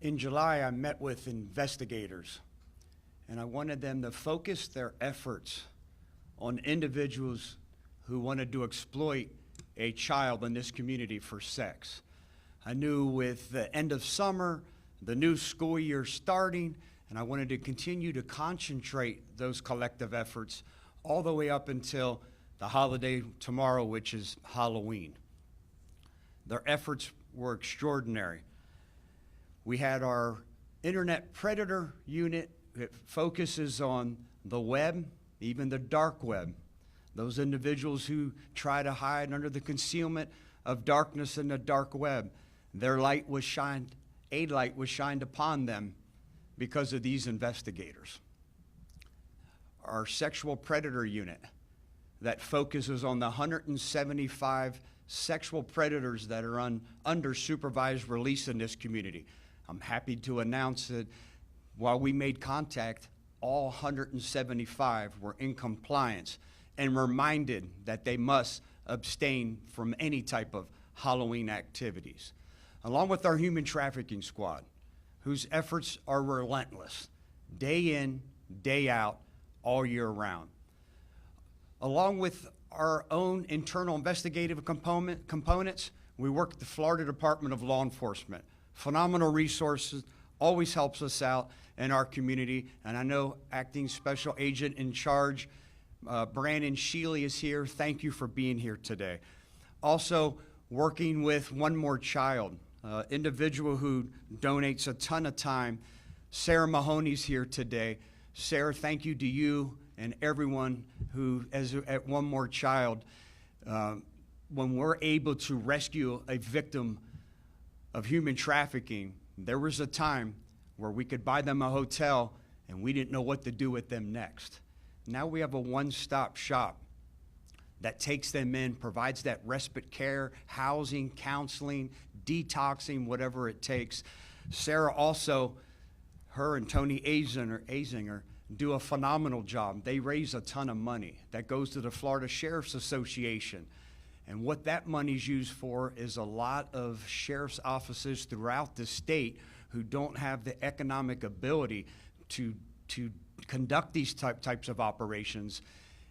In July, I met with investigators, and I wanted them to focus their efforts on individuals who wanted to exploit a child in this community for sex. I knew with the end of summer, the new school year starting, and I wanted to continue to concentrate those collective efforts all the way up until the holiday tomorrow, which is Halloween. Their efforts were extraordinary. We had our internet predator unit that focuses on the web, even the dark web. Those individuals who try to hide under the concealment of darkness in the dark web, a light was shined upon them because of these investigators. Our sexual predator unit that focuses on the 175 sexual predators that are under supervised release in this community. I'm happy to announce that while we made contact, all 175 were in compliance and reminded that they must abstain from any type of Halloween activities. Along with our human trafficking squad, whose efforts are relentless, day in, day out, all year round. Along with our own internal investigative components, we work at the Florida Department of Law Enforcement. Phenomenal resources, always helps us out in our community, and I know Acting Special Agent in Charge, Brandon Shealy is here. Thank you for being here today. Also, working with One More Child, individual who donates a ton of time. Sarah Mahoney's here today. Sarah, thank you to you and everyone who, at One More Child, when we're able to rescue a victim of human trafficking, there was a time where we could buy them a hotel and we didn't know what to do with them next. Now we have a one-stop shop that takes them in, provides that respite care, housing, counseling, detoxing, whatever it takes. Sarah also, her and Tony Azinger do a phenomenal job. They raise a ton of money that goes to the Florida Sheriff's Association. And what that money's used for is a lot of sheriff's offices throughout the state who don't have the economic ability to conduct these types of operations.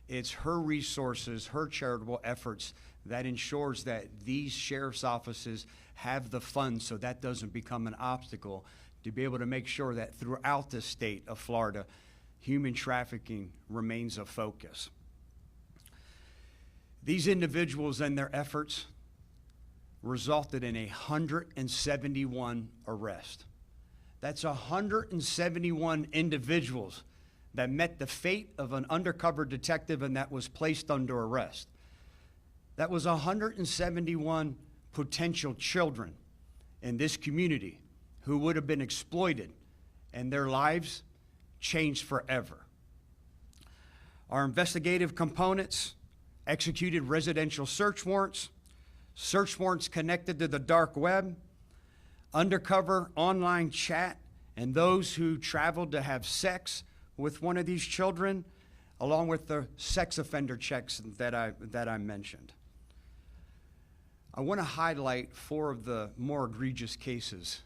It's her resources, her charitable efforts that ensures that these sheriff's offices have the funds so that doesn't become an obstacle to be able to make sure that throughout the state of Florida, human trafficking remains a focus. These individuals and their efforts resulted in 171 arrests. That's 171 individuals that met the fate of an undercover detective and that was placed under arrest. That was 171 potential children in this community who would have been exploited and their lives changed forever. Our investigative components executed residential search warrants connected to the dark web, undercover online chat, and those who traveled to have sex with one of these children, along with the sex offender checks that I mentioned. I want to highlight 4 of the more egregious cases,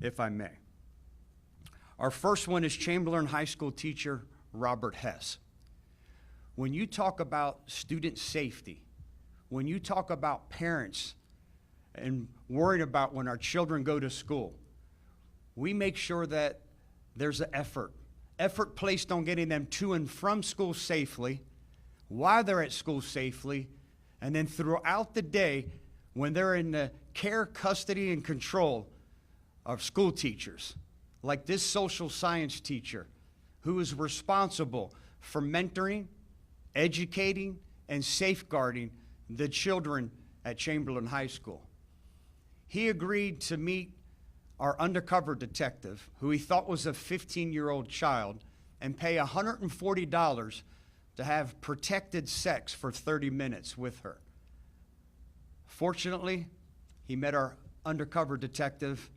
if I may. Our first one is Chamberlain High School teacher Robert Hess. When you talk about student safety, when you talk about parents and worrying about when our children go to school, we make sure that there's an effort placed on getting them to and from school safely, while they're at school safely, and then throughout the day when they're in the care, custody, and control of school teachers, like this social science teacher who is responsible for mentoring, educating, and safeguarding the children at Chamberlain High School. He agreed to meet our undercover detective, who he thought was a 15-year-old child, and pay $140 to have protected sex for 30 minutes with her. Fortunately, he met our undercover detective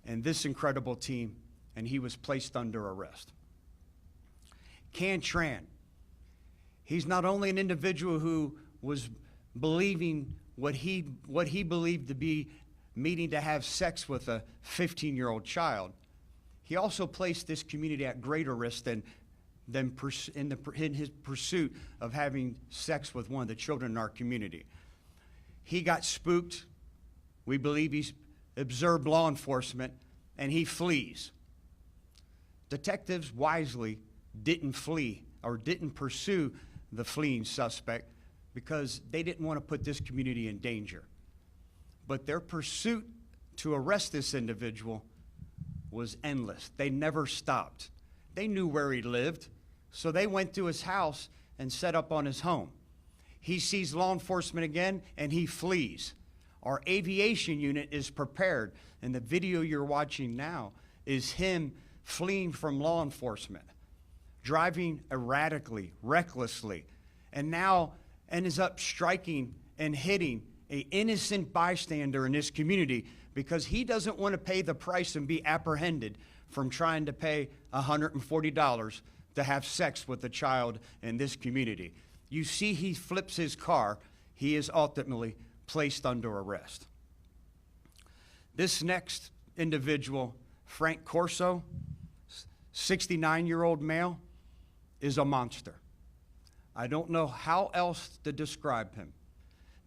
and this incredible team, and he was placed under arrest. Can Tran, he's not only an individual who was believing what he believed to be meeting to have sex with a 15-year-old child, he also placed this community at greater risk than in his pursuit of having sex with one of the children in our community. He got spooked. We believe he's observed law enforcement, and he flees. Detectives wisely didn't flee or didn't pursue the fleeing suspect because they didn't want to put this community in danger. But their pursuit to arrest this individual was endless. They never stopped. They knew where he lived, so they went to his house and set up on his home. He sees law enforcement again, and he flees. Our aviation unit is prepared, and the video you're watching now is him fleeing from law enforcement, driving erratically, recklessly, and now ends up striking and hitting an innocent bystander in this community because he doesn't want to pay the price and be apprehended from trying to pay $140 to have sex with a child in this community. You see, he flips his car. He is ultimately placed under arrest. This next individual, Frank Corso, 69-year-old male, is a monster. I don't know how else to describe him.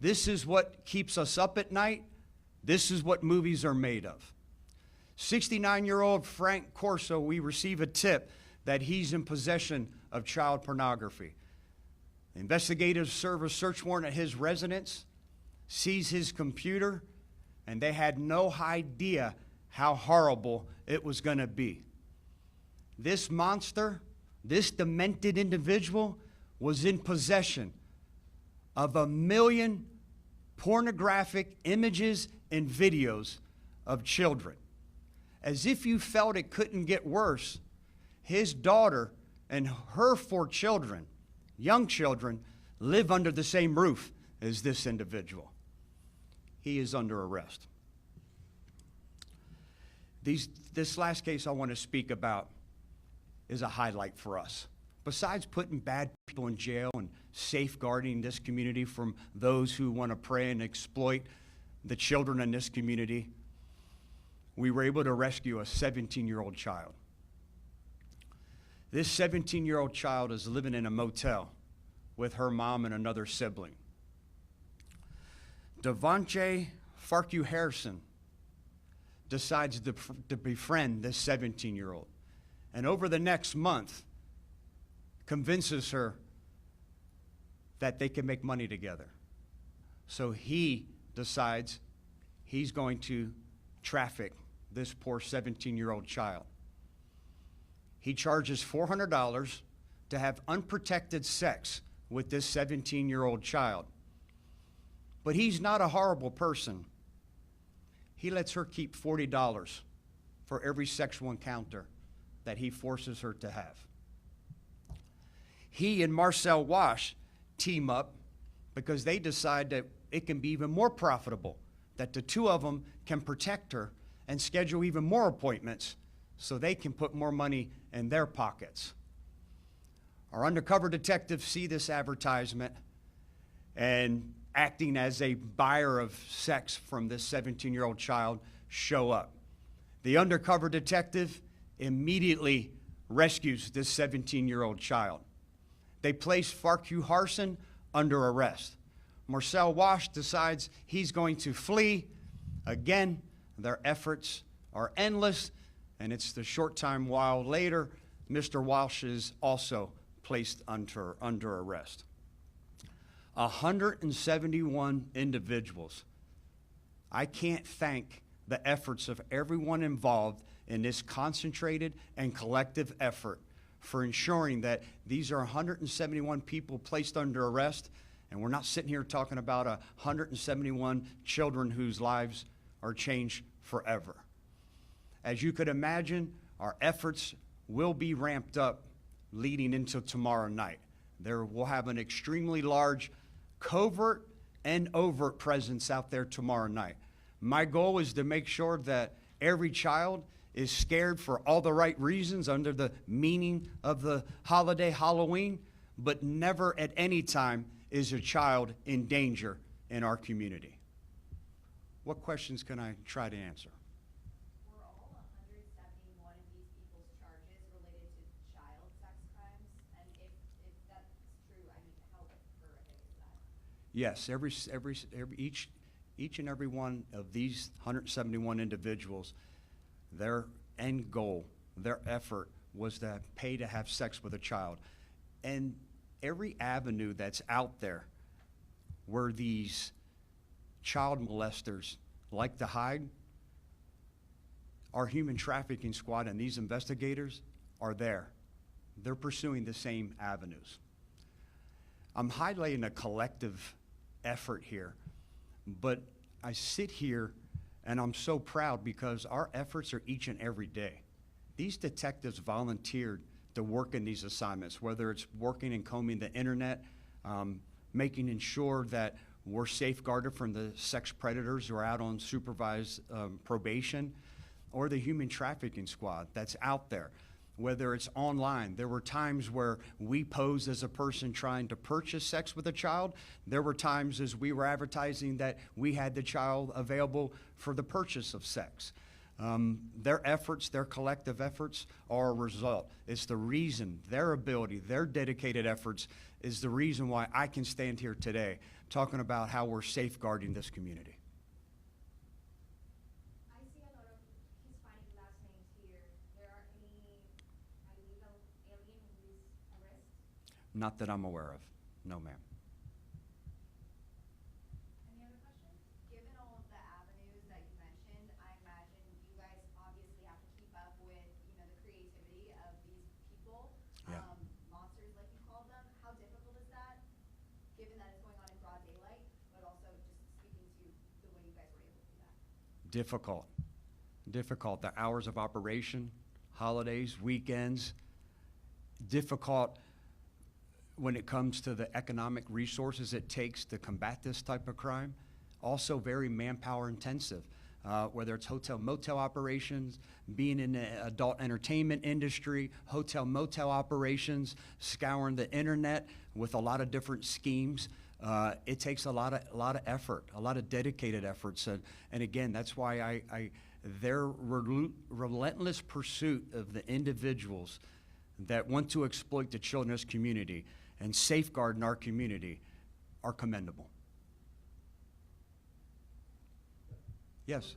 This is what keeps us up at night. This is what movies are made of. 69-year-old Frank Corso, we receive a tip that he's in possession of child pornography. Investigators serve a search warrant at his residence, seize his computer, and they had no idea how horrible it was going to be. This monster, this demented individual, was in possession of 1 million pornographic images and videos of children. As if you felt it couldn't get worse, his daughter and her 4 children, young children, live under the same roof as this individual. He is under arrest. This last case I want to speak about is a highlight for us. Besides putting bad people in jail and safeguarding this community from those who want to prey and exploit the children in this community, we were able to rescue a 17-year-old child. This 17-year-old child is living in a motel with her mom and another sibling. Devontae Farkew Harrison decides to befriend this 17-year-old, and over the next month convinces her that they can make money together. So he decides he's going to traffic this poor 17-year-old child. He charges $400 to have unprotected sex with this 17-year-old child. But he's not a horrible person. He lets her keep $40 for every sexual encounter that he forces her to have. He and Marcel Wash team up because they decide that it can be even more profitable, that the two of them can protect her and schedule even more appointments so they can put more money in their pockets. Our undercover detectives see this advertisement and, acting as a buyer of sex from this 17-year-old child, show up. The undercover detective immediately rescues this 17-year-old child. They place Farkew Harrison under arrest. Marcel Wash decides he's going to flee. Again, their efforts are endless, and it's the short time while later, Mr. Walsh is also placed under arrest. 171 individuals. I can't thank the efforts of everyone involved in this concentrated and collective effort for ensuring that these are 171 people placed under arrest, and we're not sitting here talking about 171 children whose lives are changed forever. As you could imagine, our efforts will be ramped up leading into tomorrow night. There will have an extremely large covert and overt presence out there tomorrow night. My goal is to make sure that every child is scared for all the right reasons under the meaning of the holiday Halloween, but never at any time is a child in danger in our community. What questions can I try to answer? Were all 171 of these people's charges related to child sex crimes? And if that's true, I mean, how horrific is that? Yes, each and every one of these 171 individuals, their end goal, their effort was to pay to have sex with a child. And every avenue that's out there where these child molesters like to hide, our human trafficking squad and these investigators are there. They're pursuing the same avenues. I'm highlighting a collective effort here, but I sit here and I'm so proud because our efforts are each and every day. These detectives volunteered to work in these assignments, whether it's working and combing the internet, making sure that we're safeguarded from the sex predators who are out on supervised probation, or the human trafficking squad that's out there, whether it's online. There were times where we posed as a person trying to purchase sex with a child. There were times as we were advertising that we had the child available for the purchase of sex. Their efforts, their collective efforts are a result. It's the reason, their ability, their dedicated efforts is the reason why I can stand here today talking about how we're safeguarding this community. I see a lot of Hispanic last names here. There are any illegal alien in this arrest? Not that I'm aware of. No, ma'am. Any other questions? Given all of the avenues that you mentioned, I imagine you guys obviously have to keep up with, the creativity of these people, Yeah. Monsters like you call them. How difficult is that, given that it's going on in broad daylight, but also just speaking to the way you guys were able to do that? Difficult. The hours of operation, holidays, weekends. Difficult when it comes to the economic resources it takes to combat this type of crime. Also very manpower intensive, whether it's hotel motel operations, being in the adult entertainment industry, hotel motel operations, scouring the internet with a lot of different schemes. It takes a lot of effort, a lot of dedicated efforts. And again, that's why their relentless pursuit of the individuals that want to exploit the children's community and safeguard in our community are commendable. Yes.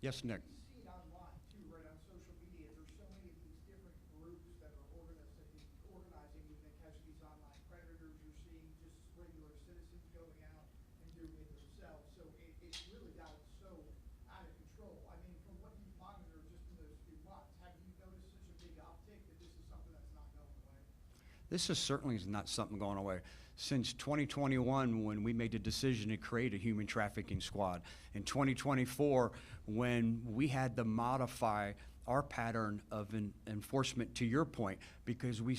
Yes, Nick. You see it online too, right, on social media. There's so many of these different groups that are organizing even to catch these online predators. You're seeing just regular citizens going out and doing it themselves. So it really got so out of control. I mean, from what you've monitored just in those few months, have you noticed such a big uptick that this is something that's not going away? This is certainly not something going away. Since 2021, when we made the decision to create a human trafficking squad, in 2024, when we had to modify our pattern of enforcement, to your point, because we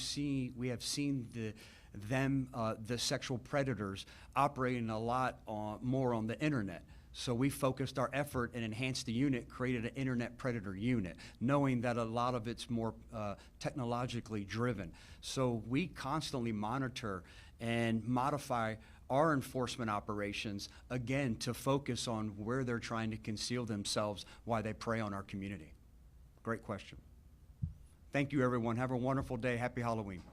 have seen the sexual predators operating a lot more on the internet. So we focused our effort and enhanced the unit, created an internet predator unit, knowing that a lot of it's more technologically driven. So we constantly monitor and modify our enforcement operations, again, to focus on where they're trying to conceal themselves while they prey on our community. Great question. Thank you, everyone. Have a wonderful day. Happy Halloween.